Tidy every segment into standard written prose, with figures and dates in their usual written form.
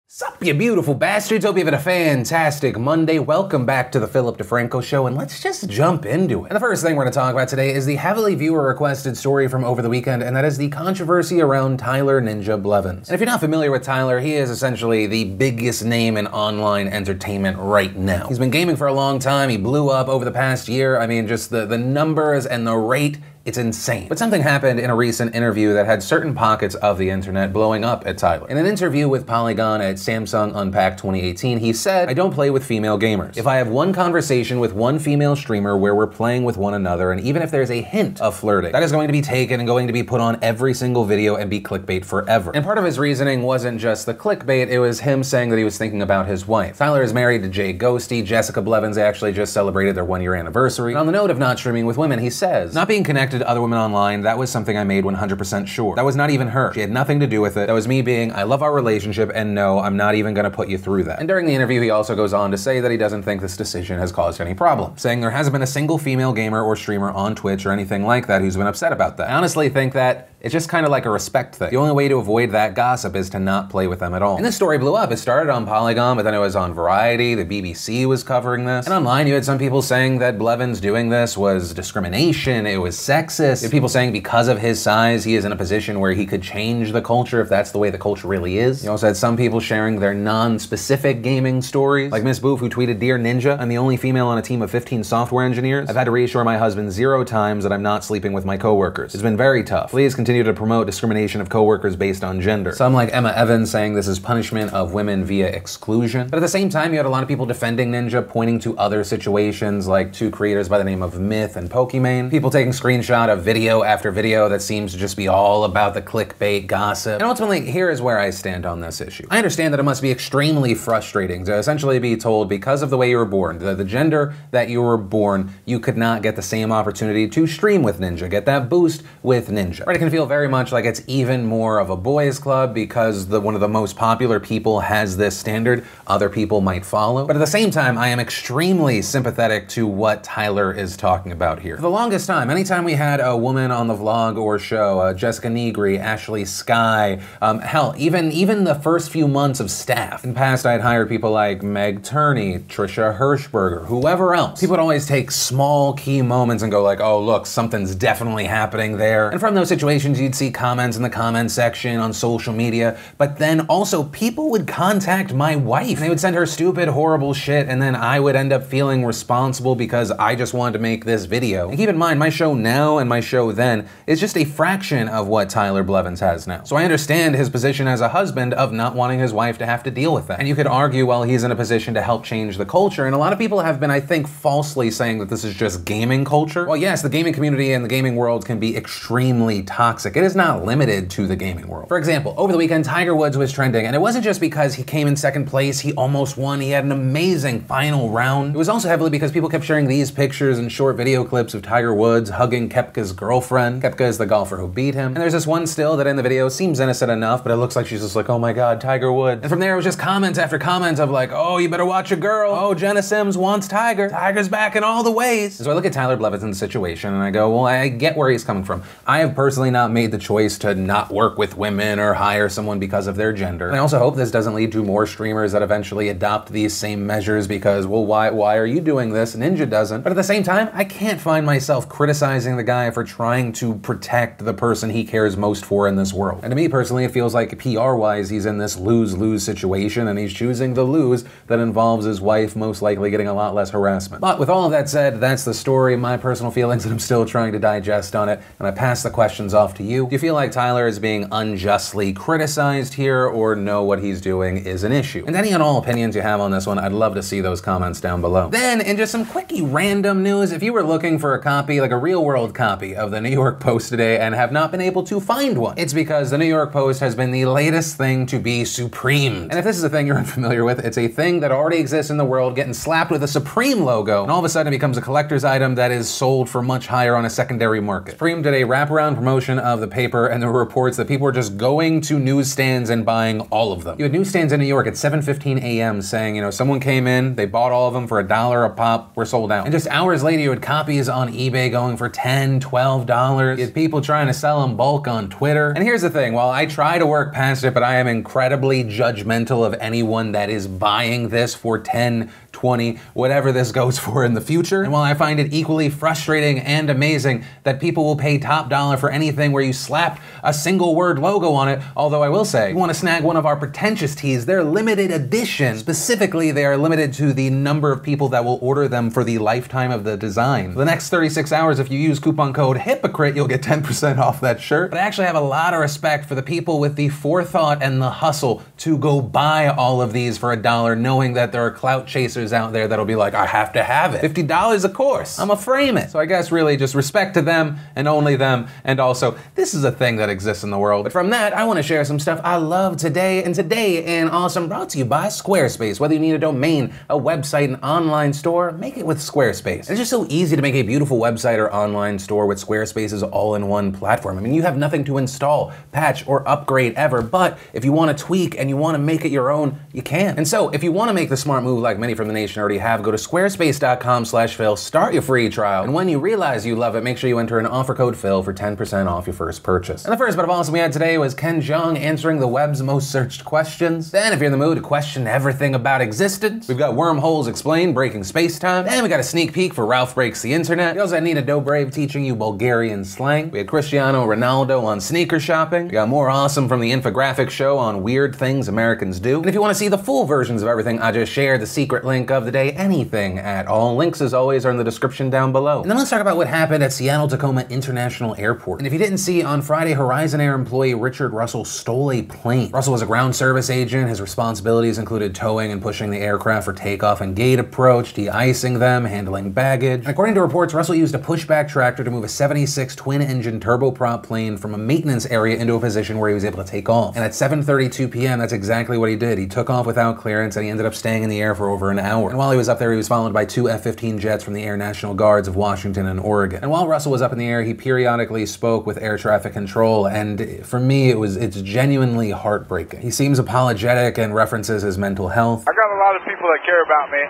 Sup, you beautiful bastards. Hope you're having a fantastic Monday. Welcome back to the Philip DeFranco Show, and let's just jump into it. And the first thing we're going to talk about today is the heavily viewer-requested story from over the weekend, and that is the controversy around Tyler Ninja Blevins. And if you're not familiar with Tyler, he is essentially the biggest name in online entertainment right now. He's been gaming for a long time. He blew up over the past year. I mean, just the numbers and the rate, it's insane. But something happened in a recent interview that had certain pockets of the internet blowing up at Tyler. In an interview with Polygon at Samsung Unpacked 2018, he said, "I don't play with female gamers. If I have one conversation with one female streamer where we're playing with one another, and even if there's a hint of flirting, that is going to be taken and going to be put on every single video and be clickbait forever." And part of his reasoning wasn't just the clickbait, it was him saying that he was thinking about his wife. Tyler is married to Jay Ghosty. Jessica Blevins actually just celebrated their 1-year anniversary. And on the note of not streaming with women, he says, "Not being connected to other women online, that was something I made 100% sure. That was not even her. She had nothing to do with it. That was me being, I love our relationship, and no, I'm not even gonna put you through that." And during the interview, he also goes on to say that he doesn't think this decision has caused any problems, saying there hasn't been a single female gamer or streamer on Twitch or anything like that who's been upset about that. I honestly think that it's just kind of like a respect thing. The only way to avoid that gossip is to not play with them at all. And this story blew up. It started on Polygon, but then it was on Variety. The BBC was covering this. And online, you had some people saying that Blevins doing this was discrimination, it was sexist. You had people saying because of his size, he is in a position where he could change the culture if that's the way the culture really is. You also had some people sharing their non-specific gaming stories, like Miss Boof, who tweeted, "Dear Ninja, I'm the only female on a team of 15 software engineers. I've had to reassure my husband 0 times that I'm not sleeping with my coworkers. It's been very tough. Please continue to promote discrimination of coworkers based on gender." Some like Emma Evans saying this is punishment of women via exclusion. But at the same time, you had a lot of people defending Ninja, pointing to other situations like 2 creators by the name of Myth and Pokimane. People taking screenshot of video after video that seems to just be all about the clickbait gossip. And ultimately, here is where I stand on this issue. I understand that it must be extremely frustrating to essentially be told because of the way you were born, the gender that you were born, you could not get the same opportunity to stream with Ninja, get that boost with Ninja. Right, it can feel very much like it's even more of a boys club because one of the most popular people has this standard other people might follow. But at the same time, I am extremely sympathetic to what Tyler is talking about here. For the longest time, anytime we had a woman on the vlog or show, Jessica Negri, Ashley Sky, hell, even the first few months of staff. In the past, I'd hired people like Meg Turney, Trisha Hirschberger, whoever else. People would always take small key moments and go like, oh look, something's definitely happening there. And from those situations, you'd see comments in the comment section on social media, but then also people would contact my wife. And they would send her stupid, horrible shit, and then I would end up feeling responsible because I just wanted to make this video. And keep in mind, my show now and my show then is just a fraction of what Tyler Blevins has now. So I understand his position as a husband of not wanting his wife to have to deal with that. And you could argue, well, he's in a position to help change the culture, and a lot of people have been, I think, falsely saying that this is just gaming culture. Well, yes, the gaming community and the gaming world can be extremely toxic. It is not limited to the gaming world. For example, over the weekend, Tiger Woods was trending, and it wasn't just because he came in second place, he almost won, he had an amazing final round. It was also heavily because people kept sharing these pictures and short video clips of Tiger Woods hugging Koepka's girlfriend. Koepka is the golfer who beat him. And there's this one still that in the video seems innocent enough, but it looks like she's just like, oh my God, Tiger Woods. And from there, it was just comment after comment of like, oh, you better watch your girl. Oh, Jenna Sims wants Tiger. Tiger's back in all the ways. So I look at Tyler Blevins's situation and I go, well, I get where he's coming from. I have personally not made the choice to not work with women or hire someone because of their gender. And I also hope this doesn't lead to more streamers that eventually adopt these same measures because, well, why are you doing this? Ninja doesn't. But at the same time, I can't find myself criticizing the guy for trying to protect the person he cares most for in this world. And to me personally, it feels like PR-wise, he's in this lose-lose situation and he's choosing the lose that involves his wife most likely getting a lot less harassment. But with all of that said, that's the story, my personal feelings, and I'm still trying to digest on it, and I pass the questions off to you. Do you feel like Tyler is being unjustly criticized here, or no, what he's doing is an issue? And any and all opinions you have on this one, I'd love to see those comments down below. Then, in just some quickie random news, if you were looking for a copy, like a real-world copy of the New York Post today and have not been able to find one, it's because the New York Post has been the latest thing to be supremed. And if this is a thing you're unfamiliar with, it's a thing that already exists in the world getting slapped with a Supreme logo, and all of a sudden it becomes a collector's item that is sold for much higher on a secondary market. Supreme did a wraparound promotion of the paper, and there were reports that people were just going to newsstands and buying all of them. You had newsstands in New York at 7:15 a.m. saying, you know, someone came in, they bought all of them for $1 a pop, we're sold out. And just hours later, you had copies on eBay going for $10, $12. You had people trying to sell them bulk on Twitter. And here's the thing, while I try to work past it, but I am incredibly judgmental of anyone that is buying this for 10, 20, whatever this goes for in the future. And while I find it equally frustrating and amazing that people will pay top dollar for anything where you slap a single word logo on it, although I will say, if you want to snag one of our pretentious tees, they're limited edition. Specifically, they are limited to the number of people that will order them for the lifetime of the design. For the next 36 hours, if you use coupon code HYPOCRITE, you'll get 10% off that shirt. But I actually have a lot of respect for the people with the forethought and the hustle to go buy all of these for $1, knowing that there are clout chasers out there that'll be like, I have to have it. $50 a course. I'ma frame it. So I guess really just respect to them and only them. And also, this is a thing that exists in the world. But from that, I want to share some stuff I love today. And today in Awesome, brought to you by Squarespace. Whether you need a domain, a website, an online store, make it with Squarespace. It's just so easy to make a beautiful website or online store with Squarespace's all-in-one platform. I mean, you have nothing to install, patch, or upgrade ever, but if you want to tweak and you want to make it your own, you can. And so, if you want to make the smart move like many from the nation already have, go to squarespace.com/Phil, start your free trial, and when you realize you love it, make sure you enter an offer code Phil for 10% off your first purchase. And the first bit of awesome we had today was Ken Jeong answering the web's most searched questions. Then, if you're in the mood to question everything about existence, we've got Wormholes Explained, Breaking Space-Time. Then we got a sneak peek for Ralph Breaks the Internet. We also had Nina Dobrev teaching you Bulgarian slang. We had Cristiano Ronaldo on sneaker shopping. We got more awesome from the infographic show on weird things Americans do. And if you want to see the full versions of everything I just shared, the secret link of the day, anything at all, links as always are in the description down below. And then let's talk about what happened at Seattle-Tacoma International Airport. And if you didn't see, on Friday, Horizon Air employee Richard Russell stole a plane. Russell was a ground service agent. His responsibilities included towing and pushing the aircraft for takeoff and gate approach, de-icing them, handling baggage. And according to reports, Russell used a pushback tractor to move a 76 twin-engine turboprop plane from a maintenance area into a position where he was able to take off. And at 7:32 p.m., that's exactly what he did. He took off without clearance, and he ended up staying in the air for over an hour. And while he was up there, he was followed by two F-15 jets from the Air National Guards of Washington and Oregon. And while Russell was up in the air, he periodically spoke with air traffic control, and for me, it's genuinely heartbreaking. He seems apologetic and references his mental health. I got a lot of people that care about me,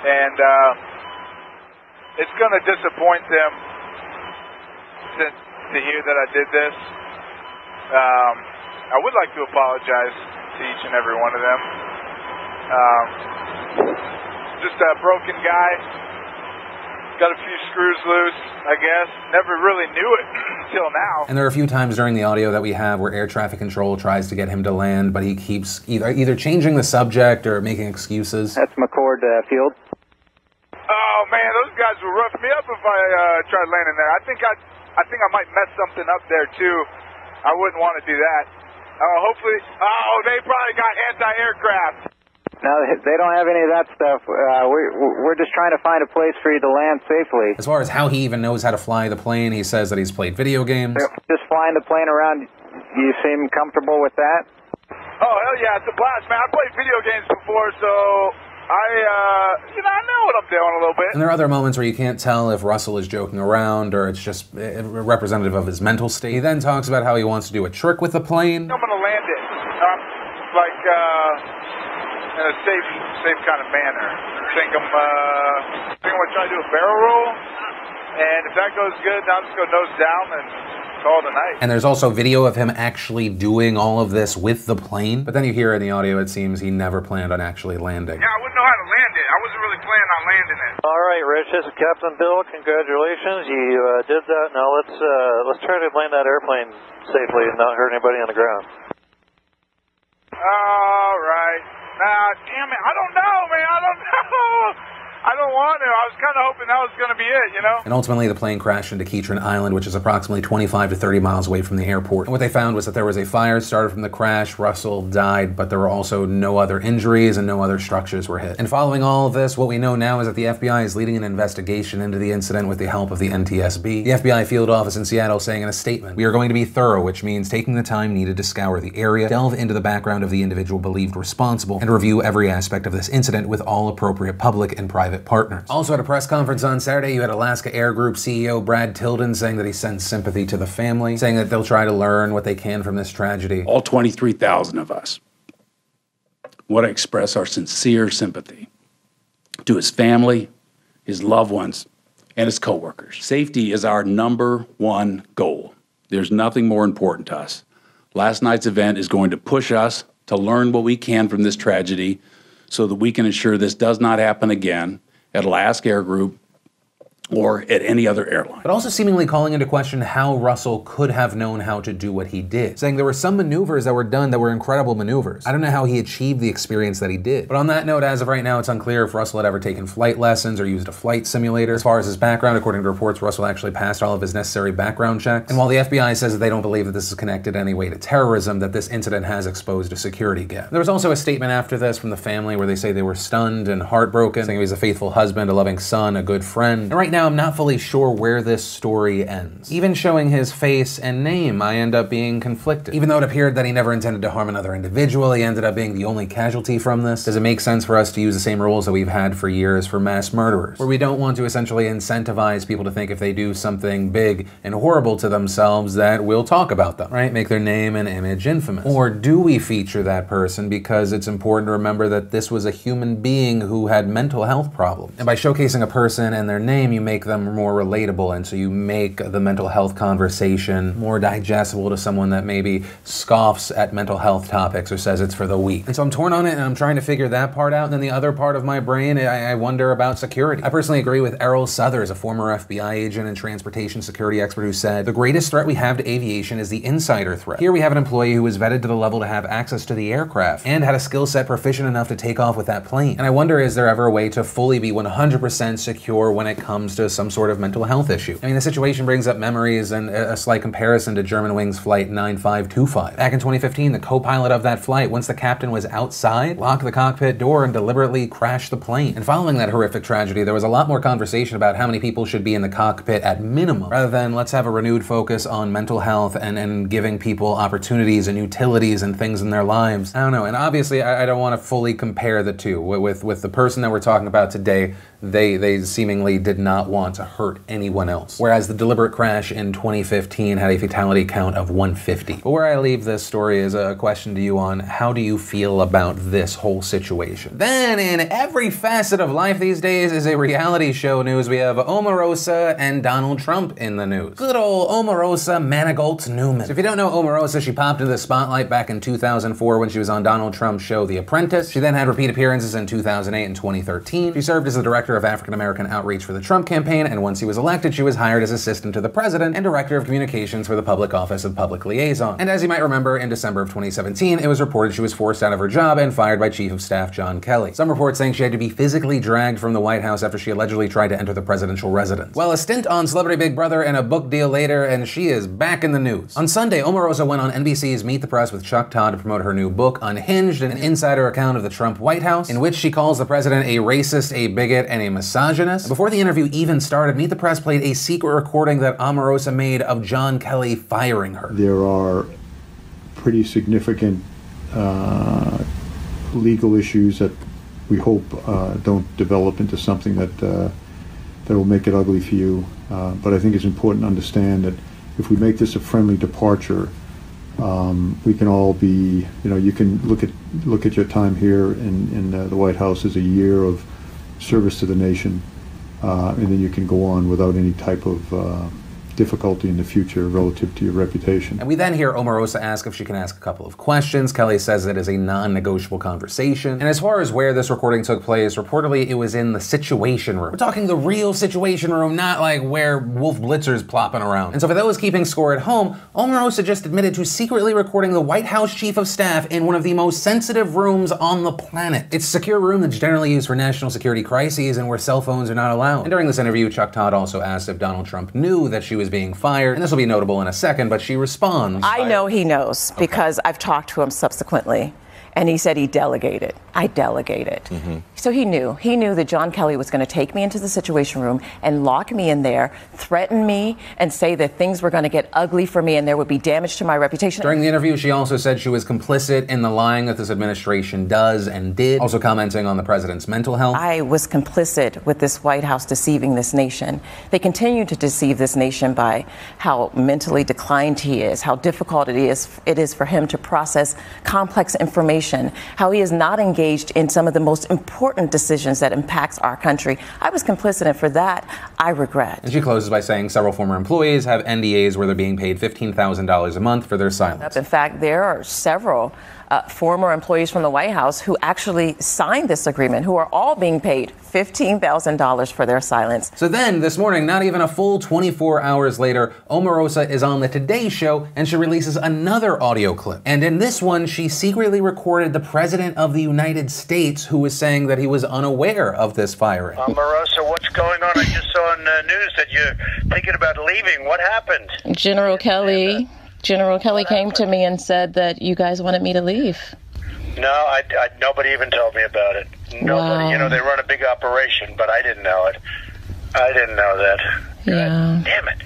and it's going to disappoint them to hear that I did this. I would like to apologize to each and every one of them. Just a broken guy. Got a few screws loose, I guess. Never really knew it until now. And there are a few times during the audio that we have where air traffic control tries to get him to land, but he keeps either changing the subject or making excuses. That's McCord Field. Oh man, those guys will rough me up if I tried landing there. I think I might mess something up there too. I wouldn't want to do that. Hopefully, they probably got anti-aircraft. No, they don't have any of that stuff. We're just trying to find a place for you to land safely. As far as how he even knows how to fly the plane, he says that he's played video games. Just flying the plane around, you seem comfortable with that? Oh, hell yeah, it's a blast, man. I played video games before, so I know what I'm doing a little bit. And there are other moments where you can't tell if Russell is joking around or it's just representative of his mental state. He then talks about how he wants to do a trick with the plane. I'm gonna land it, in a safe kind of manner. I think I'm gonna try to do a barrel roll, and if that goes good, then I'll just go nose down and call it a night. And there's also video of him actually doing all of this with the plane. But then you hear in the audio, it seems he never planned on actually landing. Yeah, I wouldn't know how to land it. I wasn't really planning on landing it. All right, Rich, this is Captain Bill. Congratulations, you did that. Now let's try to land that airplane safely and not hurt anybody on the ground. All right. Nah, damn it. I don't know, man. I don't know. I don't want to. I was kind of hoping that was going to be it, you know? And ultimately, the plane crashed into Ketron Island, which is approximately 25 to 30 miles away from the airport. And what they found was that there was a fire started from the crash. Russell died, but there were also no other injuries and no other structures were hit. And following all of this, what we know now is that the FBI is leading an investigation into the incident with the help of the NTSB. The FBI field office in Seattle saying in a statement, "We are going to be thorough, which means taking the time needed to scour the area, delve into the background of the individual believed responsible, and review every aspect of this incident with all appropriate public and private private partners. Also at a press conference on Saturday, you had Alaska Air Group CEO Brad Tilden saying that he sends sympathy to the family, saying that they'll try to learn what they can from this tragedy. All 23,000 of us want to express our sincere sympathy to his family, his loved ones, and his coworkers. Safety is our #1 goal. There's nothing more important to us. Last night's event is going to push us to learn what we can from this tragedy so that we can ensure this does not happen again at Alaska Air Group or at any other airline. But also seemingly calling into question how Russell could have known how to do what he did, saying there were some maneuvers that were done that were incredible maneuvers. I don't know how he achieved the experience that he did. But on that note, as of right now, it's unclear if Russell had ever taken flight lessons or used a flight simulator. As far as his background, according to reports, Russell actually passed all of his necessary background checks. And while the FBI says that they don't believe that this is connected in any way to terrorism, that this incident has exposed a security gap. There was also a statement after this from the family where they say they were stunned and heartbroken, saying he was a faithful husband, a loving son, a good friend. And right now, I'm not fully sure where this story ends. Even showing his face and name, I end up being conflicted. Even though it appeared that he never intended to harm another individual, he ended up being the only casualty from this. Does it make sense for us to use the same rules that we've had for years for mass murderers, where we don't want to essentially incentivize people to think if they do something big and horrible to themselves that we'll talk about them, right? Make their name and image infamous. Or do we feature that person because it's important to remember that this was a human being who had mental health problems? And by showcasing a person and their name, you make them more relatable, and so you make the mental health conversation more digestible to someone that maybe scoffs at mental health topics or says it's for the weak. And so I'm torn on it, and I'm trying to figure that part out. And then the other part of my brain, I wonder about security. I personally agree with Errol Southers, a former FBI agent and transportation security expert, who said, "The greatest threat we have to aviation is the insider threat. Here we have an employee who was vetted to the level to have access to the aircraft and had a skill set proficient enough to take off with that plane. And I wonder, is there ever a way to fully be 100% secure when it comes to some sort of mental health issue?" I mean, the situation brings up memories and a slight comparison to Germanwings Flight 9525. Back in 2015, the co-pilot of that flight, once the captain was outside, locked the cockpit door and deliberately crashed the plane. And following that horrific tragedy, there was a lot more conversation about how many people should be in the cockpit at minimum, rather than let's have a renewed focus on mental health and giving people opportunities and utilities and things in their lives. I don't know, and obviously I don't want to fully compare the two. With the person that we're talking about today, they seemingly did not want to hurt anyone else, whereas the deliberate crash in 2015 had a fatality count of 150. But where I leave this story is a question to you on how do you feel about this whole situation. Then in every facet of life these days is a reality show news. We have Omarosa and Donald Trump in the news. Good old Omarosa Manigault Newman. So if you don't know Omarosa, she popped into the spotlight back in 2004 when she was on Donald Trump's show The Apprentice. She then had repeat appearances in 2008 and 2013. She served as the director of African American outreach for the Trump campaign, and once he was elected, she was hired as assistant to the president and director of communications for the public office of public liaison. And as you might remember, in December of 2017, it was reported she was forced out of her job and fired by Chief of Staff John Kelly. Some reports saying she had to be physically dragged from the White House after she allegedly tried to enter the presidential residence. Well, a stint on Celebrity Big Brother and a book deal later, and she is back in the news. On Sunday, Omarosa went on NBC's Meet the Press with Chuck Todd to promote her new book, Unhinged, an insider account of the Trump White House, in which she calls the president a racist, a bigot, and a misogynist. And before the interview even started, Meet the Press played a secret recording that Omarosa made of John Kelly firing her. There are pretty significant legal issues that we hope don't develop into something that will make it ugly for you. But I think it's important to understand that if we make this a friendly departure, we can all be, you can look at your time here in the White House as a year of service to the nation, and then you can go on without any type of difficulty in the future relative to your reputation. And we then hear Omarosa ask if she can ask a couple of questions. Kelly says it is a non-negotiable conversation. And as far as where this recording took place, reportedly it was in the Situation Room. We're talking the real Situation Room, not like where Wolf Blitzer's plopping around. And so for those keeping score at home, Omarosa just admitted to secretly recording the White House Chief of Staff in one of the most sensitive rooms on the planet. It's a secure room that's generally used for national security crises and where cell phones are not allowed. And during this interview, Chuck Todd also asked if Donald Trump knew that she was being fired, and this will be notable in a second, but she responds. I know he knows because I've talked to him subsequently. And he said he delegated. I delegated. So he knew that John Kelly was going to take me into the Situation Room and lock me in there, threaten me, and say that things were going to get ugly for me and there would be damage to my reputation. During the interview, she also said she was complicit in the lying that this administration does and did, also commenting on the president's mental health. I was complicit with this White House deceiving this nation. They continue to deceive this nation by how mentally declined he is, how difficult it is for him to process complex information, how he is not engaged in some of the most important decisions that impacts our country. I was complicit, and for that, I regret. And she closes by saying several former employees have NDAs where they're being paid $15,000 a month for their silence. In fact, there are several former employees from the White House who actually signed this agreement, who are all being paid $15,000 for their silence. So then, this morning, not even a full 24 hours later, Omarosa is on the Today Show and she releases another audio clip. And in this one, she secretly recorded the President of the United States, who was saying that he was unaware of this firing. Omarosa, what's going on? I just saw on the news that you're thinking about leaving. What happened? General Kelly came to me and said that you guys wanted me to leave. No, nobody even told me about it. Nobody. Wow. You know, they run a big operation, but I didn't know it. I didn't know that. Yeah. Damn it.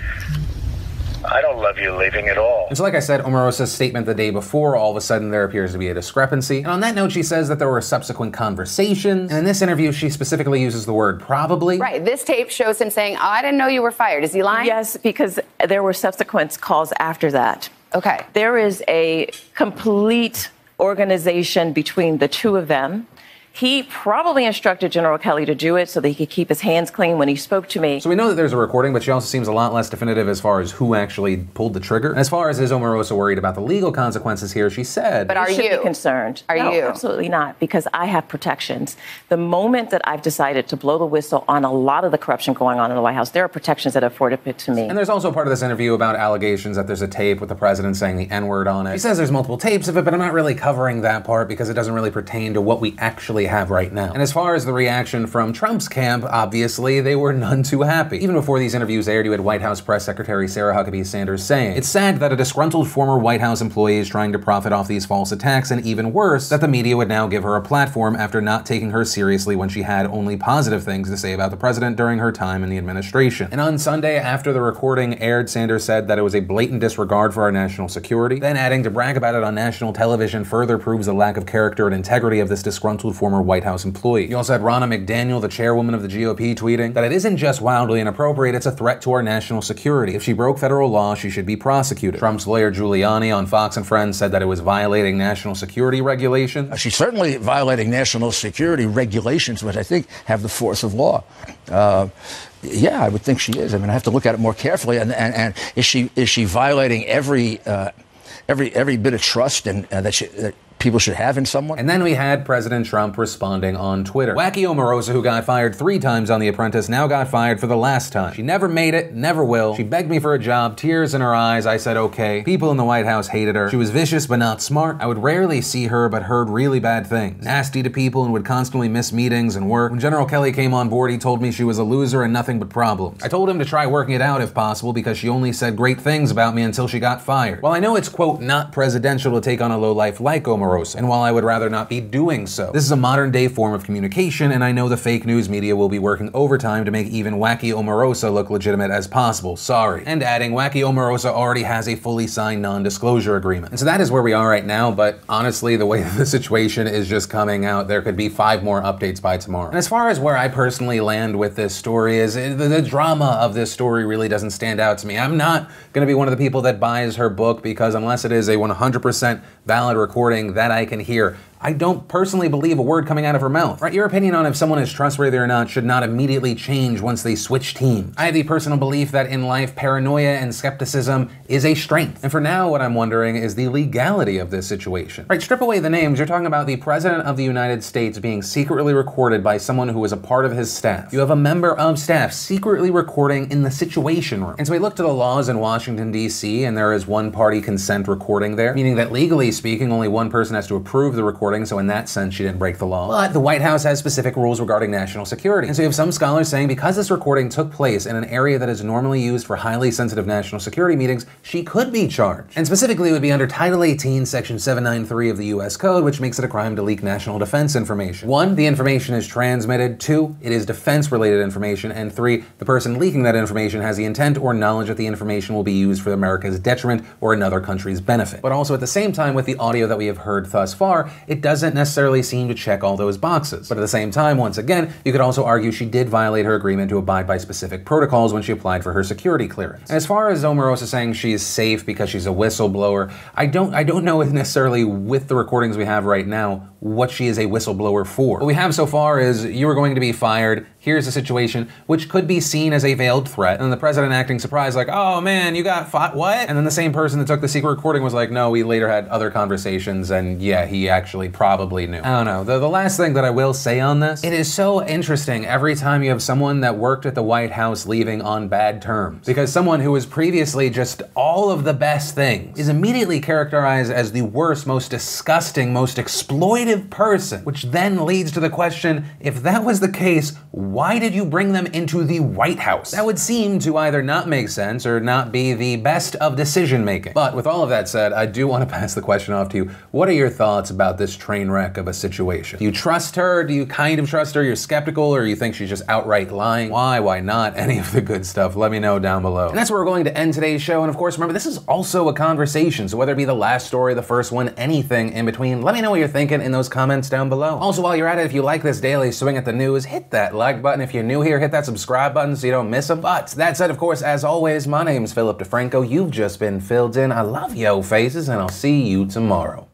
I don't love you leaving at all. And so like I said, Omarosa's statement the day before, all of a sudden there appears to be a discrepancy. And on that note, she says that there were subsequent conversations. And in this interview, she specifically uses the word probably. Right. This tape shows him saying, oh, I didn't know you were fired. Is he lying? Yes, because there were subsequent calls after that. Okay. There is a complete organization between the two of them. He probably instructed General Kelly to do it so that he could keep his hands clean when he spoke to me. So we know that there's a recording, but she also seems a lot less definitive as far as who actually pulled the trigger. And as far as is Omarosa worried about the legal consequences here, she said... But are you should be concerned? Are no, you? Absolutely not, because I have protections. The moment that I've decided to blow the whistle on a lot of the corruption going on in the White House, there are protections that are afforded to me. And there's also part of this interview about allegations that there's a tape with the president saying the N-word on it. She says there's multiple tapes of it, but I'm not really covering that part because it doesn't really pertain to what we actually have right now. And as far as the reaction from Trump's camp, obviously, they were none too happy. Even before these interviews aired, you had White House Press Secretary Sarah Huckabee Sanders saying, "It's sad that a disgruntled former White House employee is trying to profit off these false attacks, and even worse, that the media would now give her a platform after not taking her seriously when she had only positive things to say about the president during her time in the administration." And on Sunday, after the recording aired, Sanders said that it was a blatant disregard for our national security, then adding to brag about it on national television further proves the lack of character and integrity of this disgruntled former White House employee. You also had Ronna McDaniel, the chairwoman of the GOP, tweeting that it isn't just wildly inappropriate, it's a threat to our national security. If she broke federal law, she should be prosecuted. Trump's lawyer Giuliani on Fox and Friends said that it was violating national security regulations. She's certainly violating national security regulations, which I think have the force of law. Yeah, I would think she is. I mean, I have to look at it more carefully. And is she violating every bit of trust and that people should have in someone? And then we had President Trump responding on Twitter. Wacky Omarosa, who got fired 3 times on The Apprentice, now got fired for the last time. She never made it, never will. She begged me for a job, tears in her eyes. I said okay. People in the White House hated her. She was vicious but not smart. I would rarely see her but heard really bad things. Nasty to people and would constantly miss meetings and work. When General Kelly came on board, he told me she was a loser and nothing but problems. I told him to try working it out if possible because she only said great things about me until she got fired. While I know it's, quote, not presidential to take on a lowlife like Omarosa, and while I would rather not be doing so, this is a modern day form of communication, and I know the fake news media will be working overtime to make even Wacky Omarosa look legitimate as possible. Sorry. And adding, Wacky Omarosa already has a fully signed non-disclosure agreement. And so that is where we are right now, but honestly, the way that the situation is just coming out, there could be 5 more updates by tomorrow. And as far as where I personally land with this story is, the drama of this story really doesn't stand out to me. I'm not gonna be one of the people that buys her book because unless it is a 100% valid recording that I can hear, I don't personally believe a word coming out of her mouth. Right? Your opinion on if someone is trustworthy or not should not immediately change once they switch teams. I have the personal belief that in life, paranoia and skepticism is a strength. And for now, what I'm wondering is the legality of this situation. Right, strip away the names, you're talking about the President of the United States being secretly recorded by someone who was a part of his staff. You have a member of staff secretly recording in the Situation Room. And so we look to the laws in Washington, D.C., and there is one-party consent recording there, meaning that legally speaking, only one person has to approve the recording recording, so in that sense, she didn't break the law. But the White House has specific rules regarding national security. And so you have some scholars saying because this recording took place in an area that is normally used for highly sensitive national security meetings, she could be charged. And specifically, it would be under Title 18, Section 793 of the U.S. Code, which makes it a crime to leak national defense information. 1, the information is transmitted. 2, it is defense-related information. And 3, the person leaking that information has the intent or knowledge that the information will be used for America's detriment or another country's benefit. But also at the same time, with the audio that we have heard thus far, it doesn't necessarily seem to check all those boxes. But at the same time, once again, you could also argue she did violate her agreement to abide by specific protocols when she applied for her security clearance. And as far as Omarosa saying she's safe because she's a whistleblower, I don't know if necessarily with the recordings we have right now what she is a whistleblower for. What we have so far is you are going to be fired, here's the situation, which could be seen as a veiled threat, and the president acting surprised like, oh man, you got what? And then the same person that took the secret recording was like, no, we later had other conversations, and yeah, he actually probably knew. I don't know. The last thing that I will say on this, it is so interesting every time you have someone that worked at the White House leaving on bad terms, because someone who was previously just all of the best things is immediately characterized as the worst, most disgusting, most exploitive person, which then leads to the question, if that was the case, why did you bring them into the White House? That would seem to either not make sense or not be the best of decision making. But with all of that said, I do want to pass the question off to you. What are your thoughts about this train wreck of a situation? Do you trust her? Do you kind of trust her? You're skeptical, or you think she's just outright lying? Why not? Any of the good stuff, let me know down below. And that's where we're going to end today's show. And of course, remember, this is also a conversation. So whether it be the last story, the first one, anything in between, let me know what you're thinking in those comments down below. Also, while you're at it, if you like this daily swing at the news, hit that like button. If you're new here, hit that subscribe button so you don't miss them. But that said, of course, as always, my name's Philip DeFranco. You've just been filled in. I love yo faces, and I'll see you tomorrow.